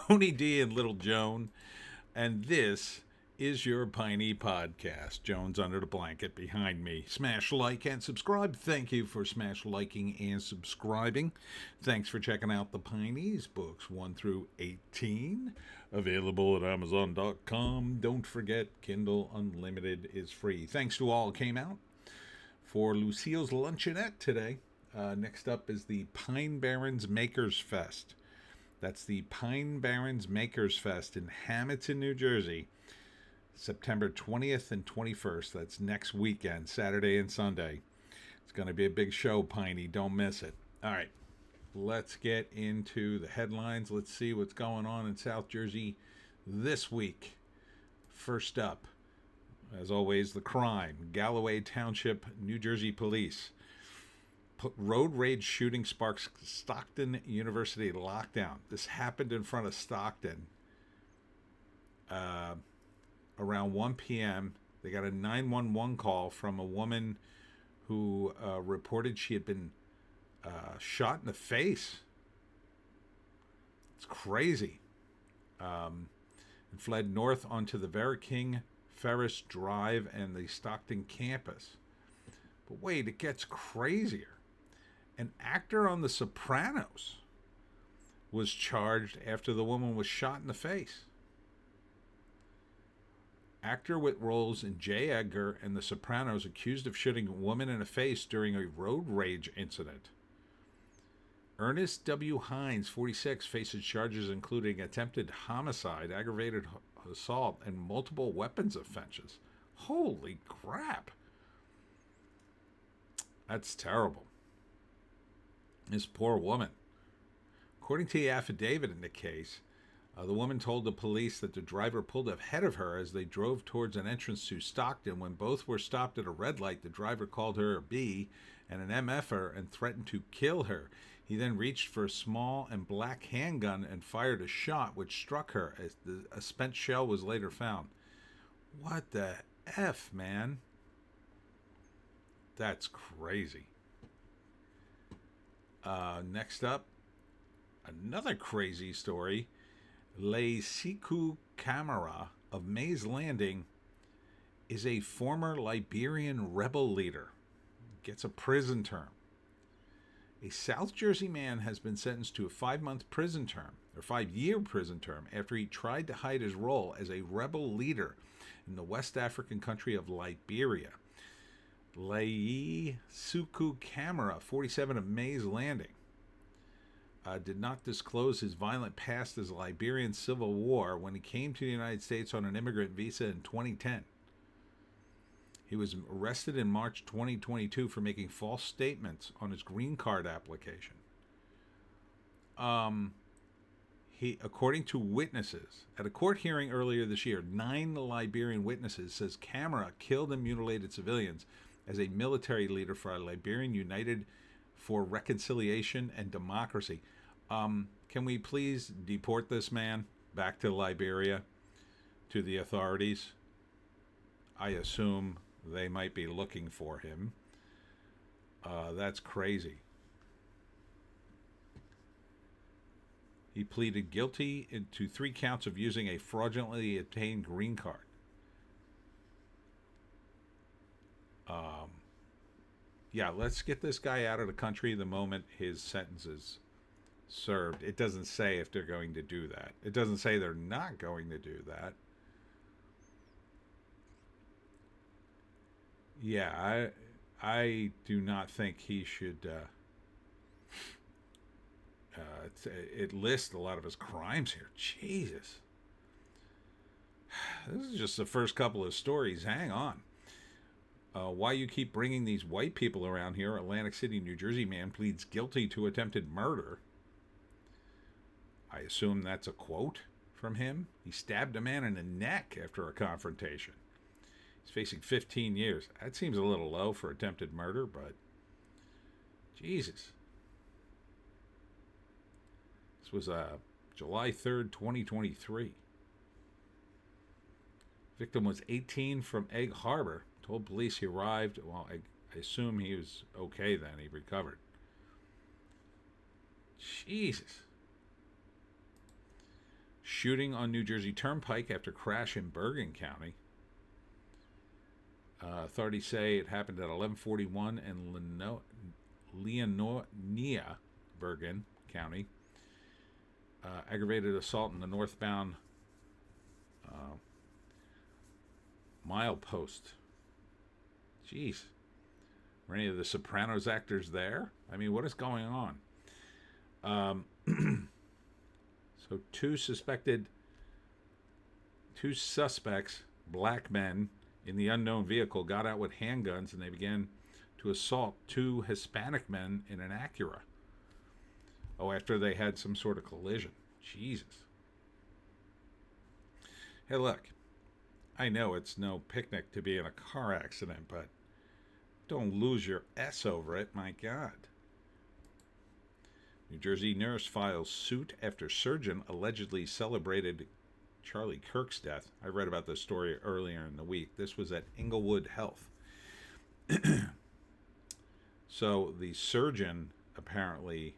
Tony D and Little Joan, and this is your Piney podcast. Joan's under the blanket behind me. Smash like and subscribe. Thank you for smash liking and subscribing. Thanks for checking out the Pineys books 1 through 18. Available at Amazon.com. Don't forget, Kindle Unlimited is free. Thanks to all who came out for Lucille's Luncheonette today. Next up is the Pine Barrens Makers Fest. That's the Pine Barrens Makers Fest in Hamilton, New Jersey, September 20th and 21st. That's next weekend, Saturday and Sunday. It's going to be a big show, Piney. Don't miss it. All right, let's get into the headlines. Let's see what's going on in South Jersey this week. First up, as always, the crime. Galloway Township, New Jersey Police. Road rage shooting sparks Stockton University lockdown. This happened in front of Stockton around 1 p.m. They got a 911 call from a woman who reported she had been shot in the face. It's crazy. And fled north onto the Vera King Ferris Drive and the Stockton campus. But wait, it gets crazier. An actor on The Sopranos was charged after the woman was shot in the face. Actor with roles in J. Edgar and The Sopranos accused of shooting a woman in the face during a road rage incident. Ernest W. Hines, 46, faces charges including attempted homicide, aggravated assault, and multiple weapons offenses. Holy crap. That's terrible. This poor woman. According to the affidavit in the case, the woman told the police that the driver pulled ahead of her as they drove towards an entrance to Stockton. When both were stopped at a red light, the driver called her a B and an MFer and threatened to kill her. He then reached for a small and black handgun and fired a shot which struck her. As a spent shell was later found. What the F, man? That's crazy. Next up, another crazy story. Le Siku Camara of Mays Landing is a former Liberian rebel leader. Gets a prison term. A South Jersey man has been sentenced to a 5-month prison term, or 5-year prison term, after he tried to hide his role as a rebel leader in the West African country of Liberia. Lai Suku Camara, 47, of Mays Landing, did not disclose his violent past as a Liberian Civil War when he came to the United States on an immigrant visa in 2010. He was arrested in March 2022 for making false statements on his green card application. According to witnesses, at a court hearing earlier this year, 9 Liberian witnesses says Camara killed and mutilated civilians as a military leader for Liberian United for Reconciliation and Democracy. Can we please deport this man back to Liberia, to the authorities? I assume they might be looking for him. That's crazy. He pleaded guilty to 3 counts of using a fraudulently obtained green card. Yeah, let's get this guy out of the country the moment his sentence is served. It doesn't say if they're going to do that. It doesn't say they're not going to do that. Yeah, I do not think he should. It lists a lot of his crimes here. Jesus. This is just the first couple of stories. Hang on. Why you keep bringing these white people around here? Atlantic City, New Jersey man pleads guilty to attempted murder. I assume that's a quote from him. He stabbed a man in the neck after a confrontation. He's facing 15 years. That seems a little low for attempted murder, but Jesus. This was July 3rd, 2023. Victim was 18 from Egg Harbor. Told police he arrived. Well, I assume he was okay then. He recovered. Jesus. Shooting on New Jersey Turnpike after crash in Bergen County. Authorities say it happened at 11:41 in Leonia, Bergen County. Aggravated assault in the northbound milepost. Jeez. Were any of the Sopranos actors there? I mean, what is going on? So two suspects, black men, in the unknown vehicle got out with handguns and they began to assault two Hispanic men in an Acura. Oh, after they had some sort of collision. Jesus. Hey, look, I know it's no picnic to be in a car accident, but don't lose your S over it, my God. New Jersey nurse files suit after surgeon allegedly celebrated Charlie Kirk's death. I read about this story earlier in the week. This was at Inglewood Health. So the surgeon apparently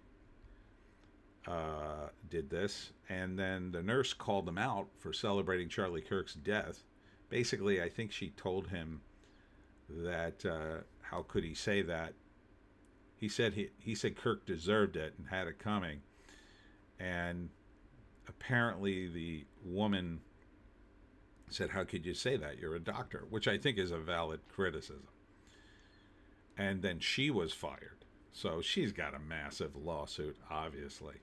did this, and then the nurse called him out for celebrating Charlie Kirk's death. Basically, I think she told him that how could he say that? He said Kirk deserved it and had it coming, and apparently the woman said, "How could you say that? You're a doctor," which I think is a valid criticism. And then she was fired, so she's got a massive lawsuit, obviously.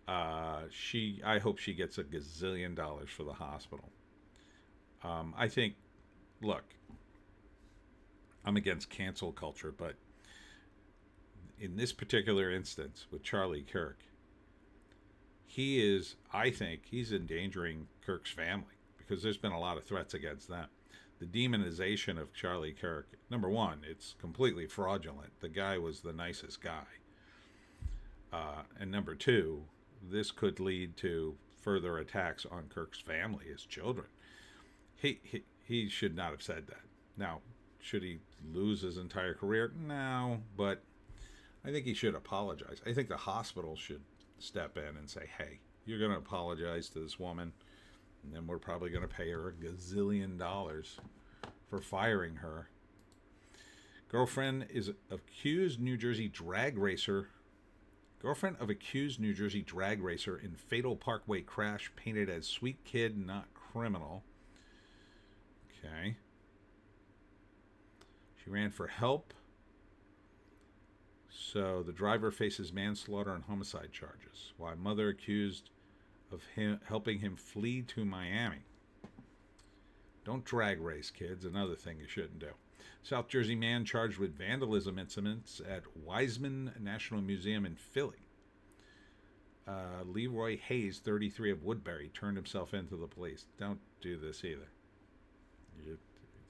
I hope she gets $1 gazillion for the hospital. I think, look, I'm against cancel culture, but in this particular instance with Charlie Kirk, I think he's endangering Kirk's family because there's been a lot of threats against them. The demonization of Charlie Kirk, number one, it's completely fraudulent. The guy was the nicest guy. And number two, this could lead to further attacks on Kirk's family, his children. He should not have said that. Now, should he lose his entire career? No, but I think he should apologize. I think the hospital should step in and say, hey, you're going to apologize to this woman, and then we're probably going to pay her $1 gazillion for firing her. Girlfriend of accused New Jersey drag racer in fatal Parkway crash painted as sweet kid, not criminal. Okay. She ran for help. So the driver faces manslaughter and homicide charges, while mother accused of him helping him flee to Miami. Don't drag race, kids. Another thing you shouldn't do. South Jersey man charged with vandalism incidents at Wiseman National Museum in Philly. Leroy Hayes, 33 of Woodbury, turned himself in to the police. Don't do this either.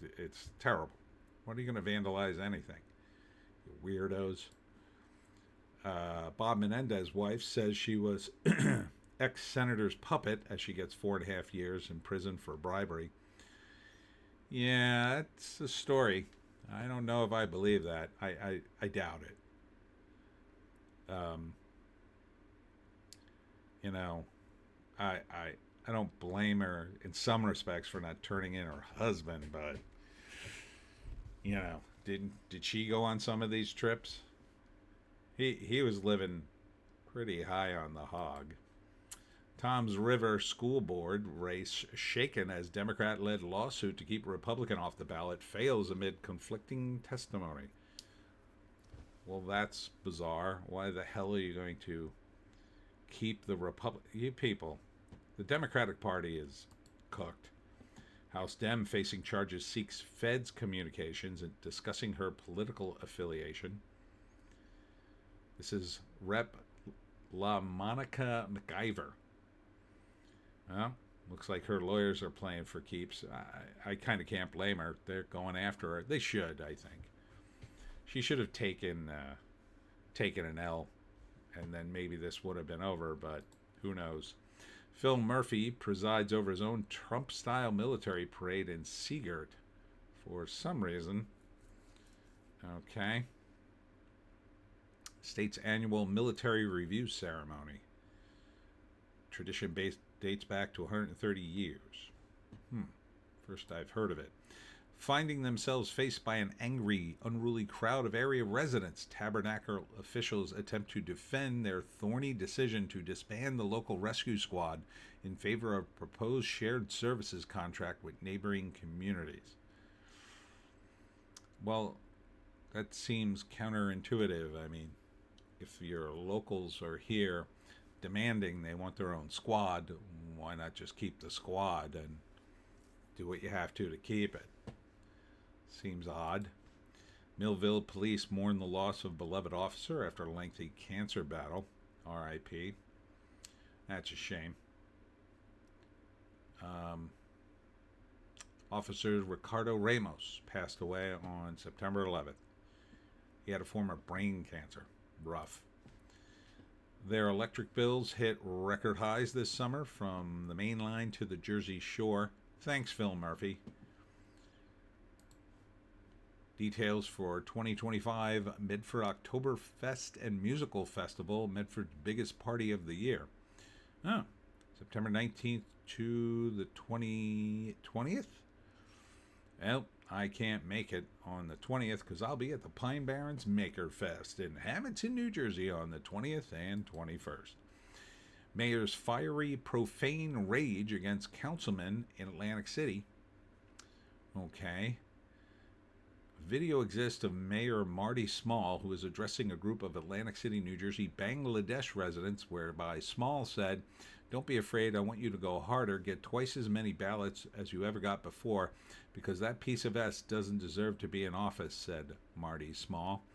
It's terrible. When are you going to vandalize anything? You weirdos. Bob Menendez's wife says she was ex-senator's puppet as she gets 4.5 years in prison for bribery. Yeah, that's a story. I don't know if I believe that. I doubt it. I don't blame her in some respects for not turning in her husband, but did she go on some of these trips? He was living pretty high on the hog. Tom's River School Board race shaken as Democrat-led lawsuit to keep Republican off the ballot fails amid conflicting testimony. Well, that's bizarre. Why the hell are you going to keep the You people, the Democratic Party is cooked. House Dem facing charges seeks Fed's communications and discussing her political affiliation. This is Rep. La Monica McIver. Well, looks like her lawyers are playing for keeps. I kind of can't blame her. They're going after her. They should, I think. She should have taken an L, and then maybe this would have been over, but who knows. Phil Murphy presides over his own Trump-style military parade in Seagirt for some reason. Okay. State's annual military review ceremony. tradition dates back to 130 years. First I've heard of it. Finding themselves faced by an angry, unruly crowd of area residents, Tabernacle officials attempt to defend their thorny decision to disband the local rescue squad in favor of a proposed shared services contract with neighboring communities. Well, that seems counterintuitive. I mean, if your locals are here demanding they want their own squad, why not just keep the squad and do what you have to keep it? Seems odd. Millville police mourn the loss of beloved officer after a lengthy cancer battle. R.I.P. That's a shame. Officer Ricardo Ramos passed away on September 11th. He had a form of brain cancer. Rough. Their electric bills hit record highs this summer from the main line to the Jersey Shore. Thanks, Phil Murphy. Details for 2025 Medford Oktoberfest and Musical Festival, Medford's biggest party of the year. Oh, September 19th to the 20th? Well, I can't make it on the 20th because I'll be at the Pine Barrens Maker Fest in Hamilton, New Jersey on the 20th and 21st. Mayor's fiery, profane rage against councilmen in Atlantic City. Okay. Video exists of Mayor Marty Small, who is addressing a group of Atlantic City, New Jersey, Bangladesh residents, whereby Small said, "Don't be afraid, I want you to go harder, get twice as many ballots as you ever got before, because that piece of S doesn't deserve to be in office," said Marty Small.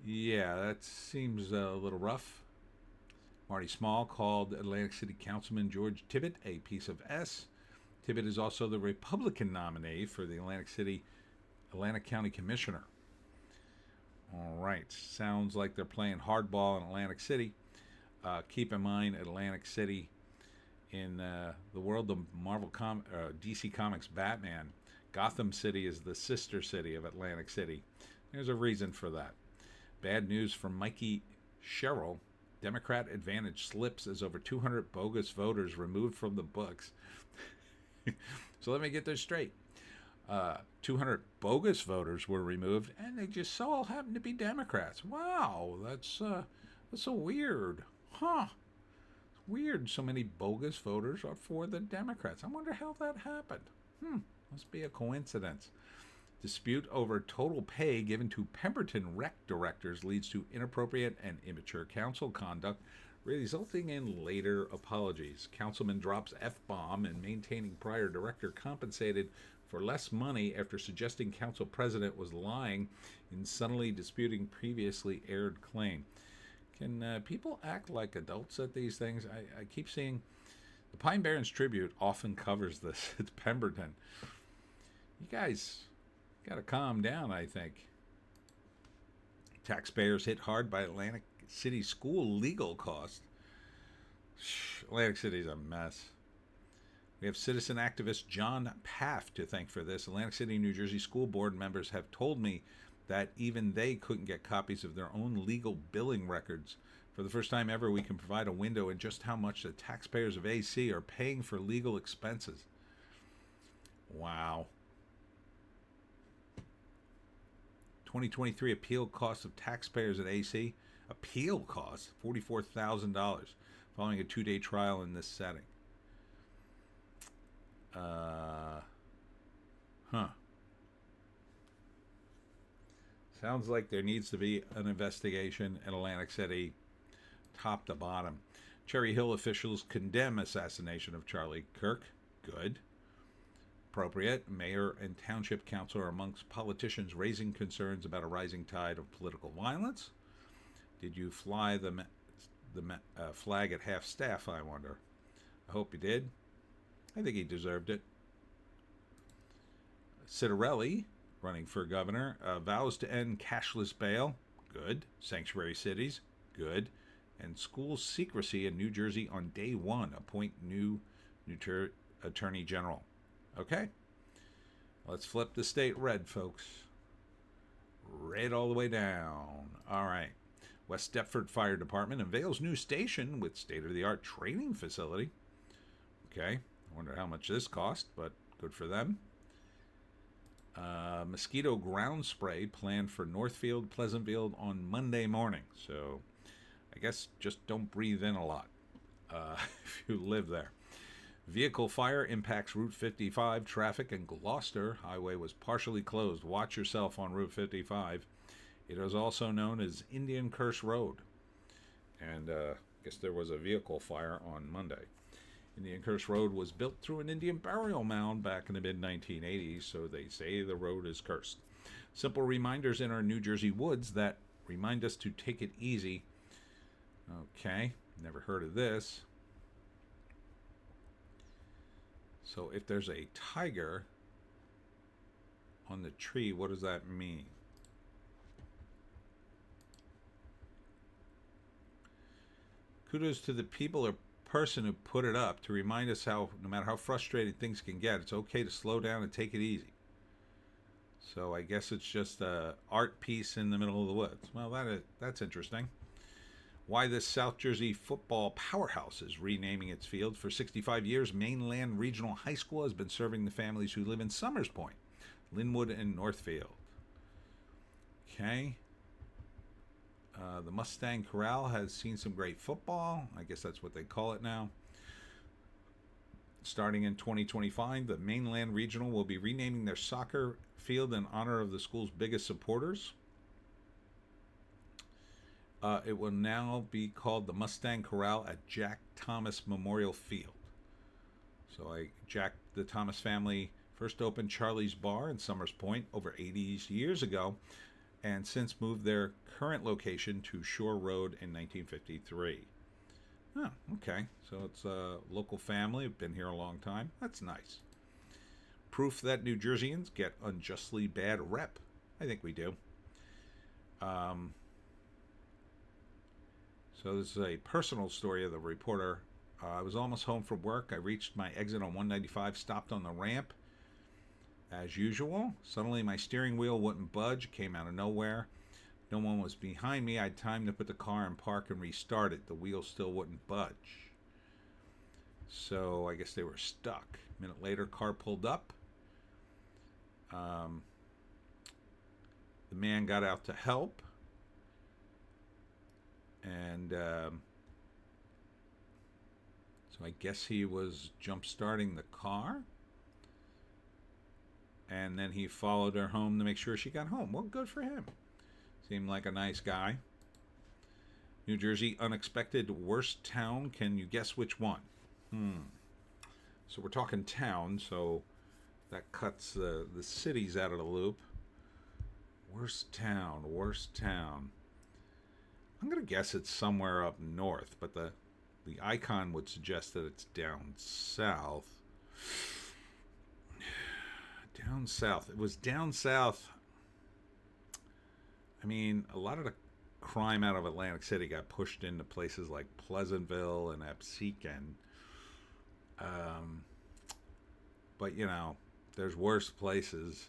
Yeah, that seems a little rough. Marty Small called Atlantic City Councilman George Tibbet a piece of S. Tibbet is also the Republican nominee for the Atlantic County Commissioner. All right, sounds like they're playing hardball in Atlantic City. Keep in mind, Atlantic City, in the world of DC Comics Batman, Gotham City is the sister city of Atlantic City. There's a reason for that. Bad news for Mikey Sherrill. Democrat advantage slips as over 200 bogus voters removed from the books. So let me get this straight. 200 bogus voters were removed, and they just so all happened to be Democrats. Wow, that's so weird. Huh. It's weird so many bogus voters are for the Democrats. I wonder how that happened. Must be a coincidence. Dispute over total pay given to Pemberton rec directors leads to inappropriate and immature council conduct, resulting in later apologies. Councilman drops F-bomb and maintaining prior director compensated for less money after suggesting council president was lying in suddenly disputing previously aired claim. Can people act like adults at these things? I keep seeing the Pine Barrens Tribute often covers this. It's Pemberton. You guys got to calm down, I think. Taxpayers hit hard by Atlantic City school legal costs. Atlantic City's a mess. We have citizen activist John Paff to thank for this. Atlantic City, New Jersey school board members have told me that even they couldn't get copies of their own legal billing records. For the first time ever, we can provide a window in just how much the taxpayers of AC are paying for legal expenses. Wow. 2023 appeal cost of taxpayers at AC. Appeal cost $44,000 following a 2-day trial in this setting. Sounds like there needs to be an investigation in Atlantic City, top to bottom. Cherry Hill officials condemn assassination of Charlie Kirk. Good. Appropriate. Mayor and township council are amongst politicians raising concerns about a rising tide of political violence. Did you fly the flag at half-staff, I wonder? I hope you did. I think he deserved it. Citarelli, running for governor, vows to end cashless bail. Good. Sanctuary cities. Good. And school secrecy in New Jersey on day one. Appoint new attorney general. Okay. Let's flip the state red, folks. Red all the way down. All right. West Deptford Fire Department unveils new station with state-of-the-art training facility. Okay, I wonder how much this cost, but good for them. Mosquito ground spray planned for Northfield, Pleasantville on Monday morning. So I guess just don't breathe in a lot if you live there. Vehicle fire impacts Route 55 traffic in Gloucester. Highway was partially closed. Watch yourself on Route 55. It is also known as Indian Curse Road. And I guess there was a vehicle fire on Monday. Indian Curse Road was built through an Indian burial mound back in the mid-1980s, so they say the road is cursed. Simple reminders in our New Jersey woods that remind us to take it easy. Okay, never heard of this. So if there's a tiger on the tree, what does that mean? Kudos to the people or person who put it up to remind us how, no matter how frustrated things can get, it's okay to slow down and take it easy. So I guess it's just a art piece in the middle of the woods. Well, that's interesting. Why this South Jersey football powerhouse is renaming its field. For 65 years, Mainland Regional High School has been serving the families who live in Somers Point, Linwood, and Northfield. Okay. The Mustang Corral has seen some great football. I guess that's what they call it now. Starting in 2025, the Mainland Regional will be renaming their soccer field in honor of the school's biggest supporters. It will now be called the Mustang Corral at Jack Thomas Memorial Field. So Jack, the Thomas family, first opened Charlie's Bar in Somers Point over 80 years ago, and since moved their current location to Shore Road in 1953. Oh, okay. So it's a local family. Been here a long time. That's nice. Proof that New Jerseyans get unjustly bad rep. I think we do. So this is a personal story of the reporter. I was almost home from work. I reached my exit on 195, stopped on the ramp. As usual, suddenly my steering wheel wouldn't budge, came out of nowhere. No one was behind me. I had time to put the car in park and restart it. The wheel still wouldn't budge. So I guess they were stuck. A minute later, car pulled up. The man got out to help. And so I guess he was jump starting the car. And then he followed her home to make sure she got home. Well, good for him. Seemed like a nice guy. New Jersey unexpected worst town. Can you guess which one? So we're talking town, so that cuts the cities out of the loop. Worst town. I'm going to guess it's somewhere up north, but the icon would suggest that it's down south. Down south. It was down south. I mean, a lot of the crime out of Atlantic City got pushed into places like Pleasantville and Absecon. But, you know, there's worse places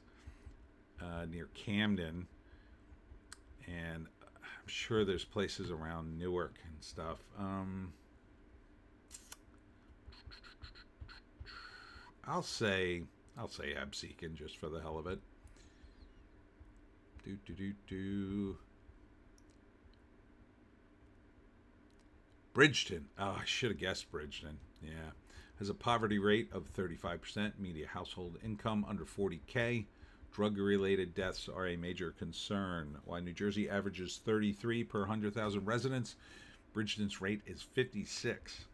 near Camden. And I'm sure there's places around Newark and stuff. I'll say Absecon just for the hell of it. Bridgeton. Oh, I should have guessed Bridgeton. Yeah. Has a poverty rate of 35%. Media household income under 40K. Drug-related deaths are a major concern. While New Jersey averages 33 per 100,000 residents, Bridgeton's rate is 56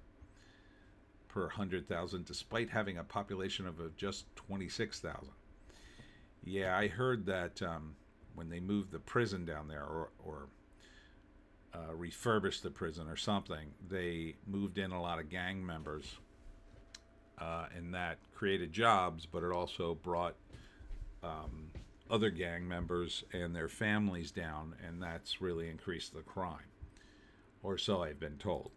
per 100,000, despite having a population of just 26,000. Yeah, I heard that when they moved the prison down there, or refurbished the prison or something, they moved in a lot of gang members, and that created jobs, but it also brought other gang members and their families down, and that's really increased the crime, or so I've been told.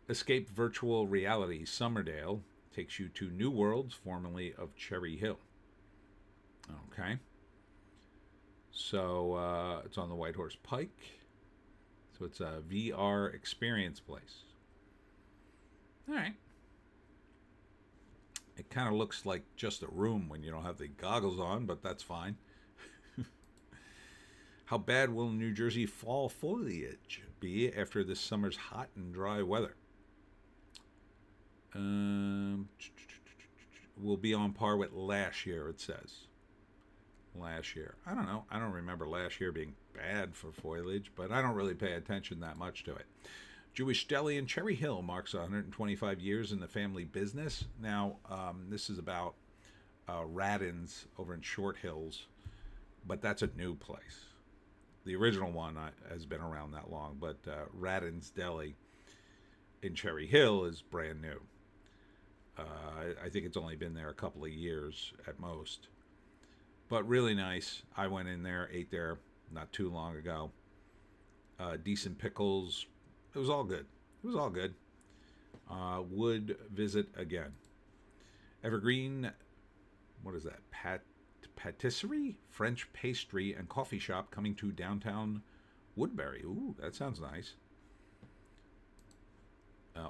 Escape virtual reality. Summerdale takes you to New Worlds, formerly of Cherry Hill. Okay. So it's on the White Horse Pike. So it's a VR experience place. All right. It kind of looks like just a room when you don't have the goggles on, but that's fine. How bad will New Jersey fall foliage be after this summer's hot and dry weather? Will be on par with last year, it says. Last year. I don't know. I don't remember last year being bad for foliage, but I don't really pay attention that much to it. Jewish Deli in Cherry Hill marks 125 years in the family business. Now, this is about Radins over in Short Hills, but that's a new place. The original one has been around that long, but Radins Deli in Cherry Hill is brand new. I think it's only been there a couple of years at most. But really nice. I went in there, ate there not too long ago. Decent pickles. It was all good. It was all good. Would visit again. Evergreen, what is that? Patisserie? French pastry and coffee shop coming to downtown Woodbury. Ooh, that sounds nice.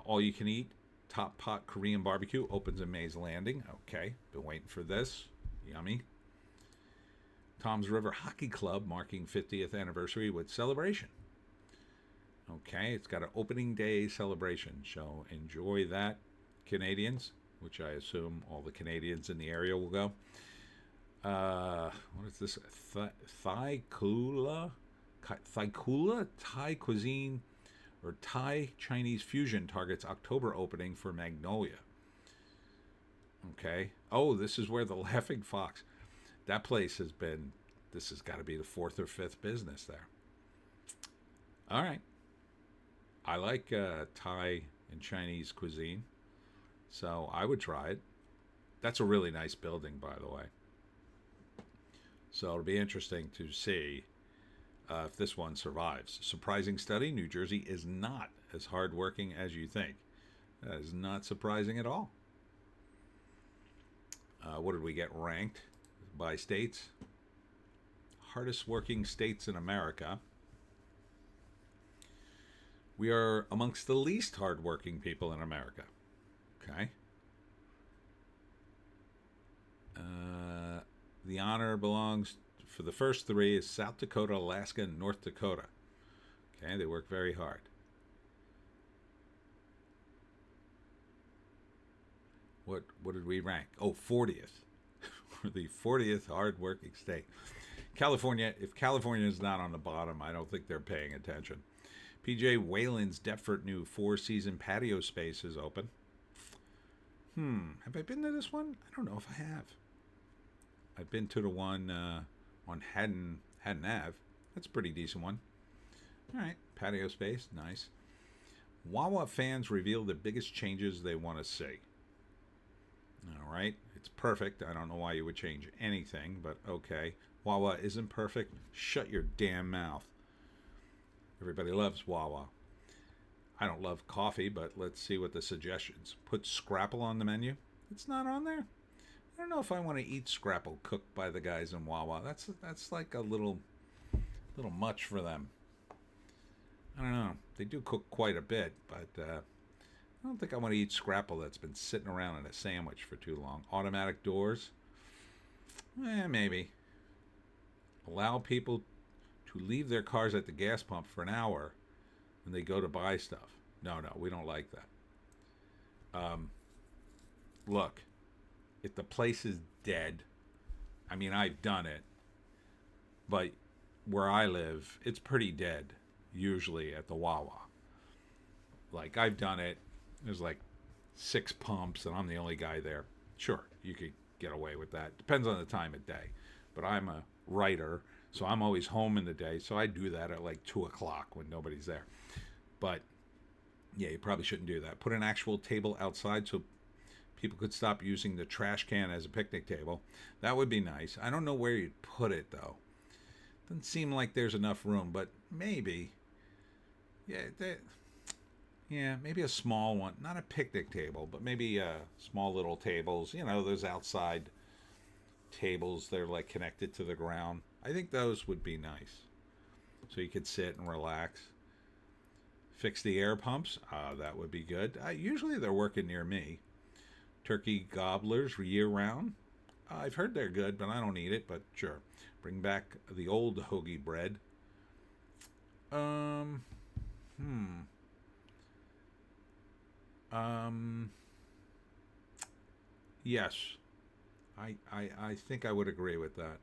All you can eat. Top Pot Korean Barbecue opens in Mays Landing. Okay, been waiting for this. Yummy. Tom's River Hockey Club marking 50th anniversary with celebration. Okay, it's got an opening day celebration, so enjoy that, Canadians, which I assume all the Canadians in the area will go. What is this? Thaikula Thai cuisine or Thai Chinese fusion targets October opening for Magnolia. Okay. Oh, this is where the Laughing Fox. That place has been, this has got to be the 4th or 5th business there. All right. I like Thai and Chinese cuisine, so I would try it. That's a really nice building, by the way. So it'll be interesting to see if this one survives. Surprising study, New Jersey is not as hardworking as you think. That is not surprising at all. What did we get ranked by states? Hardest working states in America. We are amongst the least hardworking people in America. Okay. The honor belongs for the first 3 is South Dakota, Alaska, and North Dakota. Okay, they work very hard. What did we rank? Oh, 40th. We're the 40th hard-working state. California, if California is not on the bottom, I don't think they're paying attention. PJ Whalen's Deptford new 4-season patio space is open. Have I been to this one? I don't know if I have. I've been to the one on Haddon Ave. That's a pretty decent one. All right, patio space, nice. Wawa fans reveal the biggest changes they want to see. All right, it's perfect. I don't know why you would change anything, but okay. Wawa isn't perfect. Shut your damn mouth. Everybody loves Wawa. I don't love coffee, but let's see what the suggestions. Put Scrapple on the menu. It's not on there. I don't know if I want to eat Scrapple cooked by the guys in Wawa. That's like a little much for them. I don't know. They do cook quite a bit, but I don't think I want to eat Scrapple that's been sitting around in a sandwich for too long. Automatic doors. Maybe. Allow people to leave their cars at the gas pump for an hour when they go to buy stuff. No, we don't like that. Look, if the place is dead, I mean, I've done it, but where I live, it's pretty dead, usually at the Wawa. Like, I've done it. There's like 6 pumps, and I'm the only guy there. Sure, you could get away with that. Depends on the time of day. But I'm a writer, so I'm always home in the day, so I do that at like 2 o'clock when nobody's there. But, yeah, you probably shouldn't do that. Put an actual table outside so people could stop using the trash can as a picnic table. That would be nice. I don't know where you'd put it, though. Doesn't seem like there's enough room, but maybe. Yeah, maybe a small one. Not a picnic table, but maybe small little tables. You know, those outside tables. They're like connected to the ground. I think those would be nice. So you could sit and relax. Fix the air pumps. That would be good. Usually they're working near me. Turkey gobblers year round. I've heard they're good, but I don't eat it. But sure. Bring back the old hoagie bread. Um. Hmm. Yes. I think I would agree with that.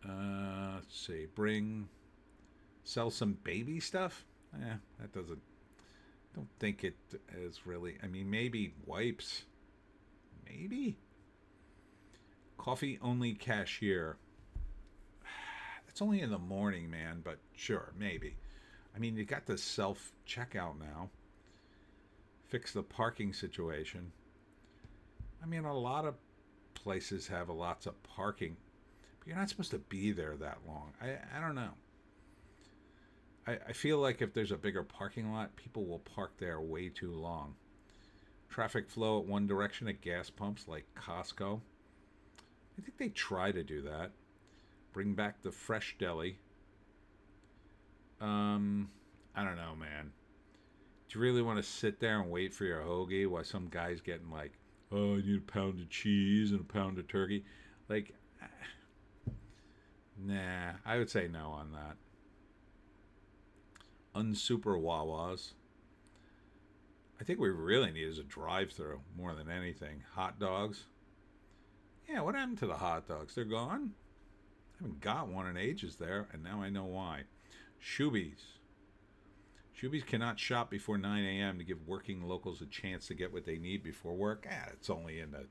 Let's see. Sell some baby stuff. That doesn't. Don't think it is really. I mean, maybe wipes. Maybe. Coffee only cashier. It's only in the morning, man, but sure, maybe. I mean, you got the self checkout now. Fix the parking situation. I mean, a lot of places have lots of parking, but you're not supposed to be there that long. I don't know. I feel like if there's a bigger parking lot, people will park there way too long. Traffic flow at one direction at gas pumps like Costco. I think they try to do that. Bring back the fresh deli. I don't know, man. Do you really want to sit there and wait for your hoagie while some guy's getting like, oh, I need a pound of cheese and a pound of turkey? Like, nah, I would say no on that. Unsuper Wawas. I think we really need is a drive-through more than anything. Hot dogs. Yeah, what happened to the hot dogs? They're gone? I haven't got one in ages there, and now I know why. Shoebies. Shoebies cannot shop before 9 a.m. to give working locals a chance to get what they need before work. It's only in the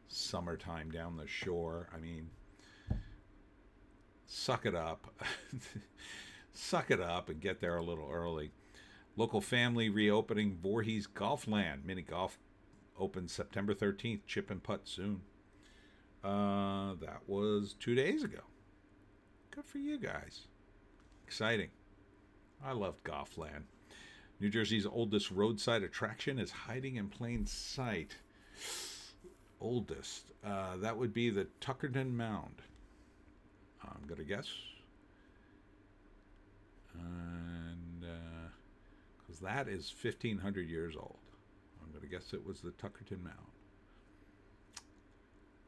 summertime down the shore. I mean, suck it up. Suck it up and get there a little early. Local family reopening Voorhees Golfland. Mini golf opens September 13th. Chip and putt soon. That was 2 days ago. Good for you guys. Exciting. I loved Golfland. New Jersey's oldest roadside attraction is hiding in plain sight. Oldest. That would be the Tuckerton Mound. I'm going to guess. And because that is 1,500 years old. I'm going to guess it was the Tuckerton Mound.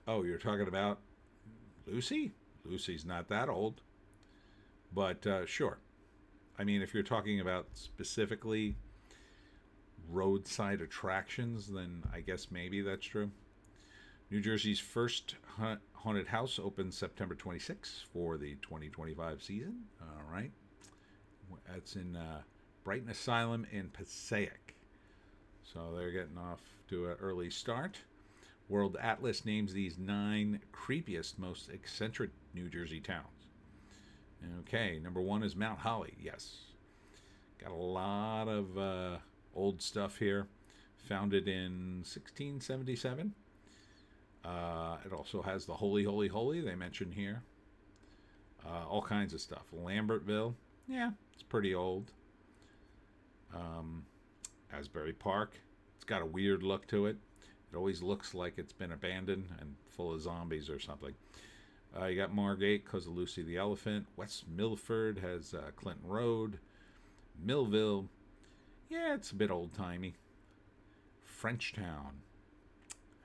Oh, you're talking about Lucy? Lucy's not that old. But sure. I mean, if you're talking about specifically roadside attractions, then I guess maybe that's true. New Jersey's first haunted house opens September 26th for the 2025 season. All right. That's in Brighton Asylum in Passaic. So they're getting off to an early start. World Atlas names these 9 creepiest, most eccentric New Jersey towns. Okay, number 1 is Mount Holly. Yes. Got a lot of old stuff here. Founded in 1677. It also has the Holy, Holy, Holy they mentioned here. All kinds of stuff. Lambertville. Yeah, it's pretty old. Asbury Park. It's got a weird look to it. It always looks like it's been abandoned and full of zombies or something. You got Margate because of Lucy the Elephant. West Milford has Clinton Road. Millville. Yeah, it's a bit old-timey. Frenchtown.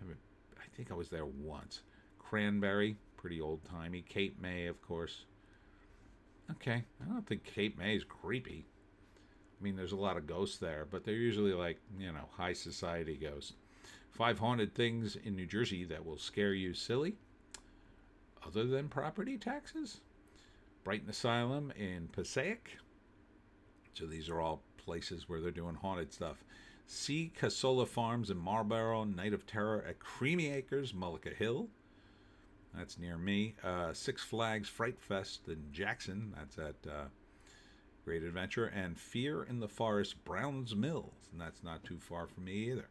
I think I was there once. Cranberry. Pretty old-timey. Cape May, of course. Okay. I don't think Cape May is creepy. I mean, there's a lot of ghosts there, but they're usually like, high society ghosts. 5 haunted things in New Jersey that will scare you silly. Other than property taxes. Brighton Asylum in Passaic. So these are all places where they're doing haunted stuff. C. Casola Farms in Marlborough. Night of Terror at Creamy Acres, Mullica Hill. That's near me. Six Flags Fright Fest in Jackson. That's at Great Adventure. And Fear in the Forest, Browns Mills. And that's not too far from me either.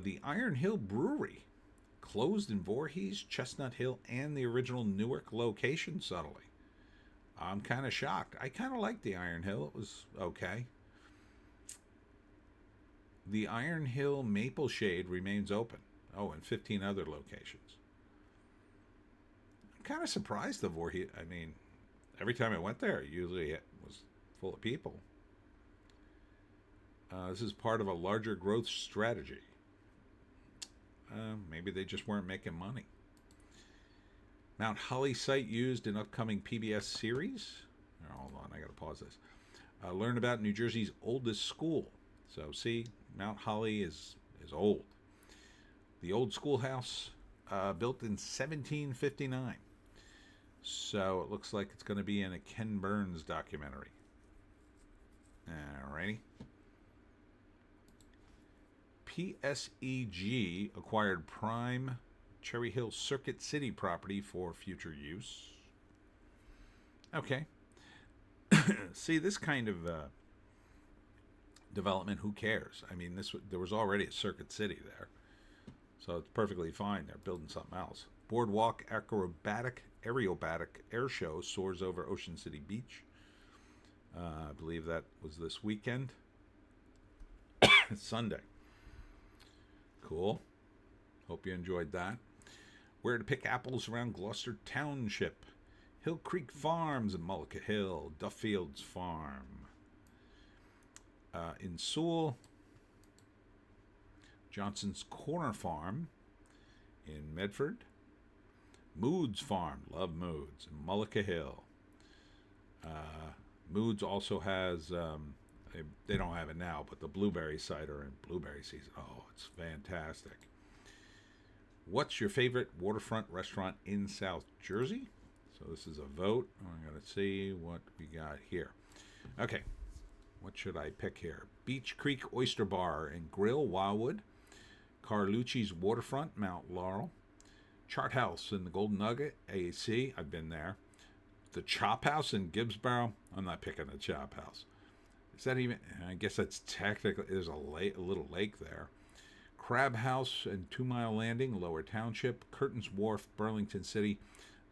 The Iron Hill Brewery. Closed in Voorhees, Chestnut Hill, and the original Newark location suddenly. I'm kind of shocked. I kind of liked the Iron Hill. It was okay. The Iron Hill Maple Shade remains open. Oh, and 15 other locations. I'm kind of surprised the Voorhees. I mean, Every time I went there, usually it was full of people. This is part of a larger growth strategy. Maybe they just weren't making money. Mount Holly site used in upcoming PBS series. Oh, hold on, I gotta pause this. Learn about New Jersey's oldest school. So see, Mount Holly is old. The old schoolhouse, built in 1759. So it looks like it's going to be in a Ken Burns documentary. Alrighty. PSEG acquired prime Cherry Hill Circuit City property for future use. Okay. See, this kind of development, who cares? I mean, there was already a Circuit City there. So it's perfectly fine. They're building something else. Boardwalk aerobatic air show soars over Ocean City Beach. I believe that was this weekend. It's Sunday. Cool. Hope you enjoyed that. Where to pick apples around Gloucester Township. Hill Creek Farms in Mullica Hill. Duffield's Farm. In Sewell, Johnson's Corner Farm in Medford. Moods Farm, love Moods, in Mullica Hill. Moods also has, they don't have it now, but the blueberry cider in blueberry season. Oh, it's fantastic. What's your favorite waterfront restaurant in South Jersey? So this is a vote. I'm going to see what we got here. Okay, what should I pick here? Beach Creek Oyster Bar and Grill, Wildwood. Carlucci's Waterfront, Mount Laurel. Chart House in the Golden Nugget, AAC, I've been there. The Chop House in Gibbsboro, I'm not picking the Chop House. Is that even, I guess that's technically, there's a little lake there. Crab House and 2 Mile Landing, Lower Township. Curtains Wharf, Burlington City.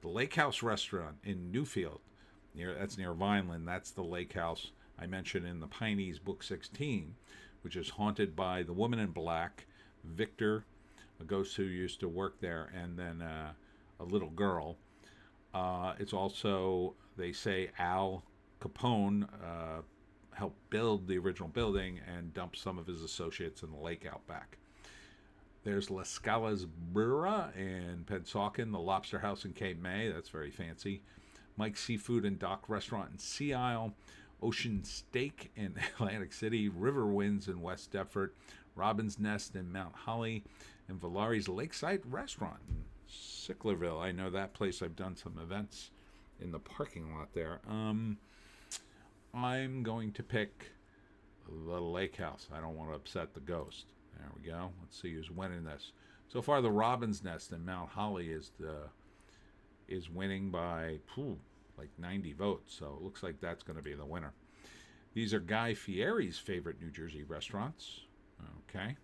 The Lake House Restaurant in Newfield, that's near Vineland. That's the lake house I mentioned in the Pineys book 16, which is haunted by the woman in black, Victor, a ghost who used to work there, and then a little girl. It's also, they say, Al Capone helped build the original building and dumped some of his associates in the lake out back. There's La Scala's Brura in Pennsauken, the Lobster House in Cape May. That's very fancy. Mike's Seafood and Dock Restaurant in Sea Isle. Ocean Steak in Atlantic City. River Winds in West Deptford. Robin's Nest in Mount Holly. And Valari's Lakeside Restaurant in Sicklerville. I know that place. I've done some events in the parking lot there. I'm going to pick the Lake House. I don't want to upset the ghost. There we go. Let's see who's winning this. So far, the Robin's Nest in Mount Holly is winning by like 90 votes. So it looks like that's going to be the winner. These are Guy Fieri's favorite New Jersey restaurants. Okay.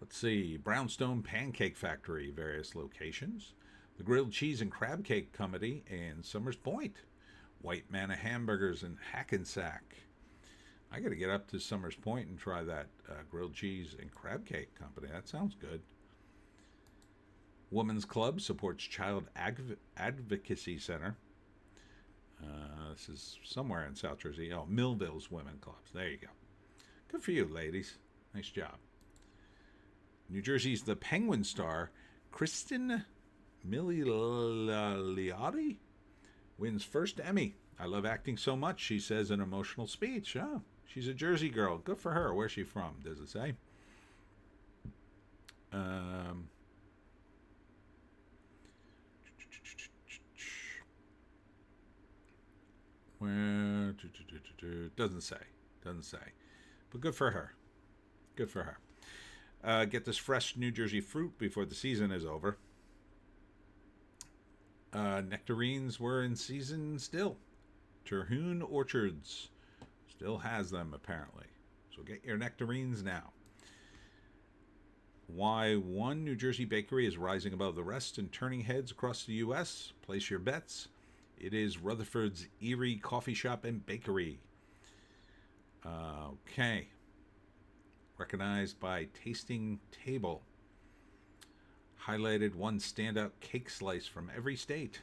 Let's see. Brownstone Pancake Factory, various locations. The Grilled Cheese and Crab Cake Company in Summers Point. White Manna Hamburgers in Hackensack. I got to get up to Summers Point and try that grilled cheese and crab cake company. That sounds good. Women's Club supports Child Advocacy Center. This is somewhere in South Jersey. Oh, Millville's Women Clubs. There you go. Good for you, ladies. Nice job. New Jersey's The Penguin star, Kristen Milioti, wins first Emmy. I love acting so much, she says in an emotional speech. Oh, she's a Jersey girl. Good for her. Where's she from? Does it say? Where? Doesn't say. Doesn't say. But good for her. Good for her. Get this fresh New Jersey fruit before the season is over. Nectarines were in season still. Terhune Orchards still has them, apparently. So get your nectarines now. Why one New Jersey bakery is rising above the rest and turning heads across the U.S.? Place your bets. It is Rutherford's Erie Coffee Shop and Bakery. Okay. Recognized by Tasting Table. Highlighted one standout cake slice from every state.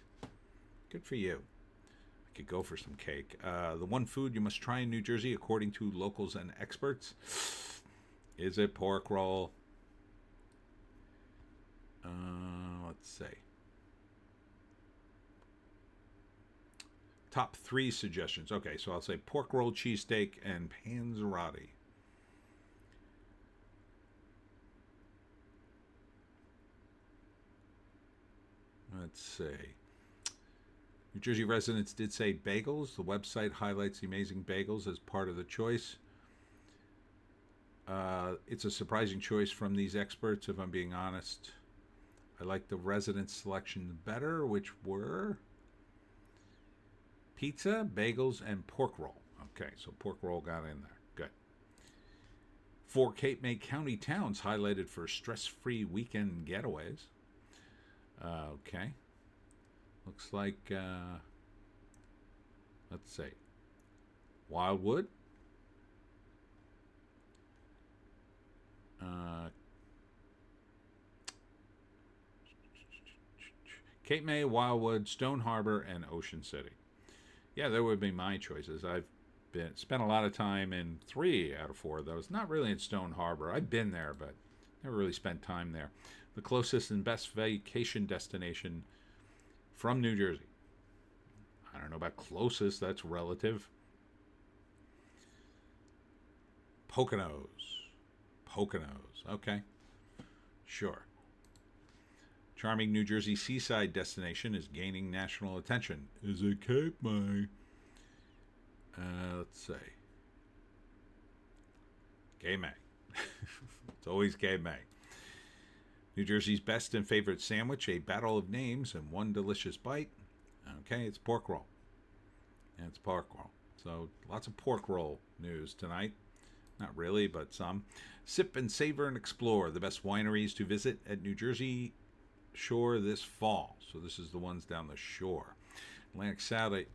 Good for you. I could go for some cake. The one food you must try in New Jersey, according to locals and experts, is a pork roll. Let's see. Top 3 suggestions. Okay, so I'll say pork roll, cheesesteak, and panzerotti. Let's see. New Jersey residents did say bagels. The website highlights the amazing bagels as part of the choice. It's a surprising choice from these experts, if I'm being honest. I like the resident selection better, which were pizza, bagels, and pork roll. Okay, so pork roll got in there. Good. 4 Cape May County towns highlighted for stress-free weekend getaways. Okay. Looks like, let's see. Wildwood. Cape May, Wildwood, Stone Harbor, and Ocean City. Yeah, there would be my choices. I've spent a lot of time in 3 out of 4 of those. Not really in Stone Harbor. I've been there, but never really spent time there. The closest and best vacation destination from New Jersey. I don't know about closest. That's relative. Poconos. Okay. Sure. Charming New Jersey seaside destination is gaining national attention. Is it Cape May? Let's see. Cape May. It's always Cape May. New Jersey's best and favorite sandwich, a battle of names and one delicious bite. Okay, it's pork roll. And it's pork roll. So lots of pork roll news tonight. Not really, but some. Sip and savor and explore the best wineries to visit at New Jersey Shore this fall. So this is the ones down the shore. Atlantic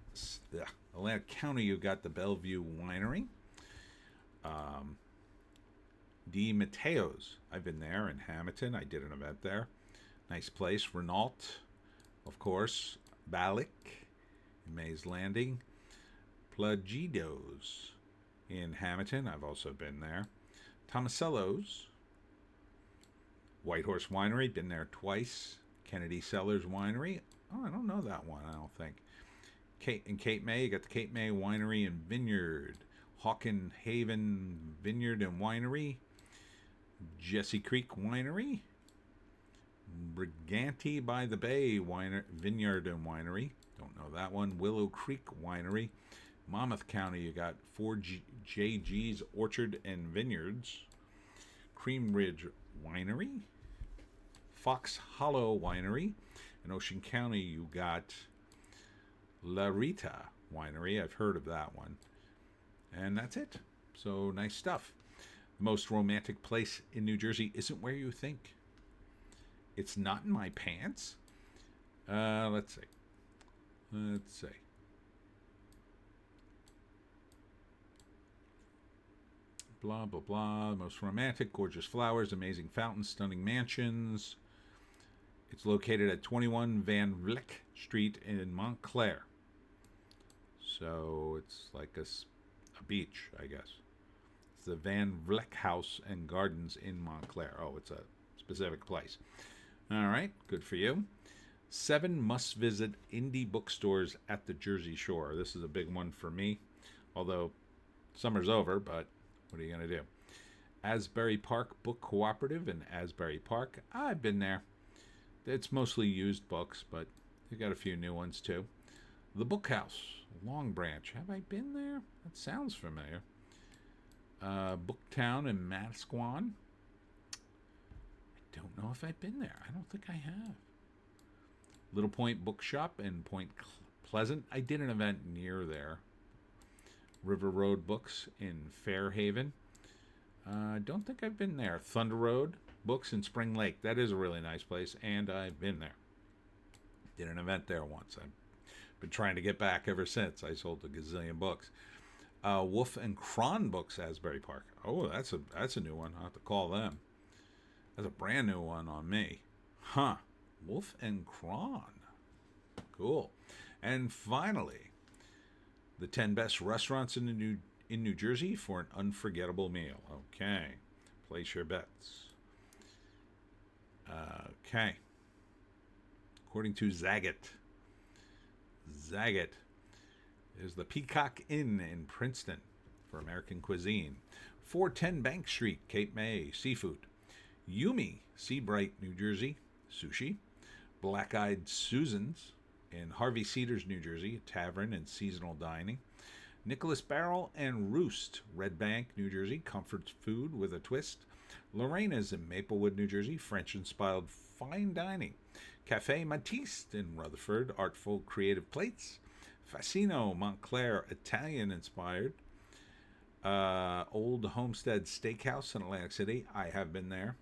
County, you've got the Bellevue Winery. D. Mateo's. I've been there in Hamilton. I did an event there. Nice place. Renault, of course. Balic in Mays Landing. Plagido's in Hamilton. I've also been there. Tomasello's. White Horse Winery. Been there twice. Kennedy Cellars Winery. Oh, I don't know that one, I don't think. In Cape May, you got the Cape May Winery and Vineyard. Hawken Haven Vineyard and Winery. Jesse Creek Winery. Briganti by the Bay Vineyard and Winery. Don't know that one. Willow Creek Winery. Monmouth County, you got 4JG's Orchard and Vineyards. Cream Ridge Winery. Fox Hollow Winery. In Ocean County, you got La Rita Winery. I've heard of that one. And that's it. So nice stuff. The most romantic place in New Jersey isn't where you think. It's not in my pants. Let's see. Blah, blah, blah. The most romantic, gorgeous flowers, amazing fountains, stunning mansions. It's located at 21 Van Vleck Street in Montclair. So it's like a beach, I guess. It's the Van Vleck House and Gardens in Montclair. Oh, it's a specific place. All right, good for you. 7 must-visit indie bookstores at the Jersey Shore. This is a big one for me, although summer's over, but what are you going to do? Asbury Park Book Cooperative in Asbury Park. I've been there. It's mostly used books, but they got a few new ones too. The Book House, Long Branch. Have I been there? That sounds familiar. Booktown in Massaquan. I don't know if I've been there. I don't think I have. Little Point Bookshop in Point Pleasant. I did an event near there. River Road Books in Fairhaven. I don't think I've been there. Thunder Road Books in Spring Lake. That is a really nice place, and I've been there. Did an event there once. I've been trying to get back ever since. I sold a gazillion books. Wolf and Cron Books, Asbury Park. Oh, that's a new one. I'll have to call them. That's a brand new one on me. Huh. Wolf and Cron. Cool. And finally, the 10 best restaurants in New Jersey for an unforgettable meal. Okay, place your bets. Okay. According to Zagat is the Peacock Inn in Princeton for American cuisine. 410 Bank Street, Cape May, seafood. Yumi, Seabright, New Jersey, sushi. Black Eyed Susan's in Harvey Cedars, New Jersey, tavern and seasonal dining. Nicholas Barrel and Roost, Red Bank, New Jersey, comfort food with a twist. Lorena's in Maplewood, New Jersey, French-inspired fine dining. Cafe Matiste in Rutherford, artful creative plates. Fascino Montclair, Italian-inspired. Old Homestead Steakhouse in Atlantic City. I have been there.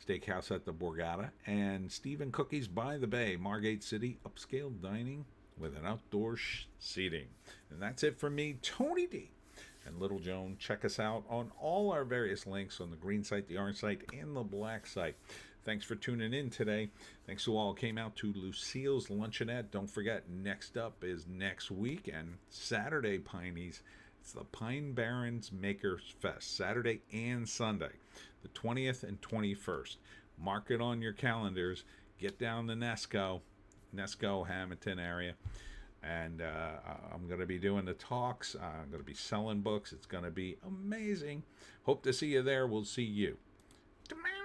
Steakhouse at the Borgata. And Stephen Cookies by the Bay, Margate City, upscale dining with an outdoor seating. And that's it for me, Tony D. And Little Joan. Check us out on all our various links on the green site, the orange site, and the black site. Thanks for tuning in today. Thanks to all who came out to Lucille's Luncheonette. Don't forget, next up is next weekend, Saturday, Pineys. It's the Pine Barrens Makers Fest, Saturday and Sunday, the 20th and 21st. Mark it on your calendars. Get down to Nesco, Hamilton area. And I'm going to be doing the talks. I'm going to be selling books. It's going to be amazing. Hope to see you there. We'll see you tomorrow.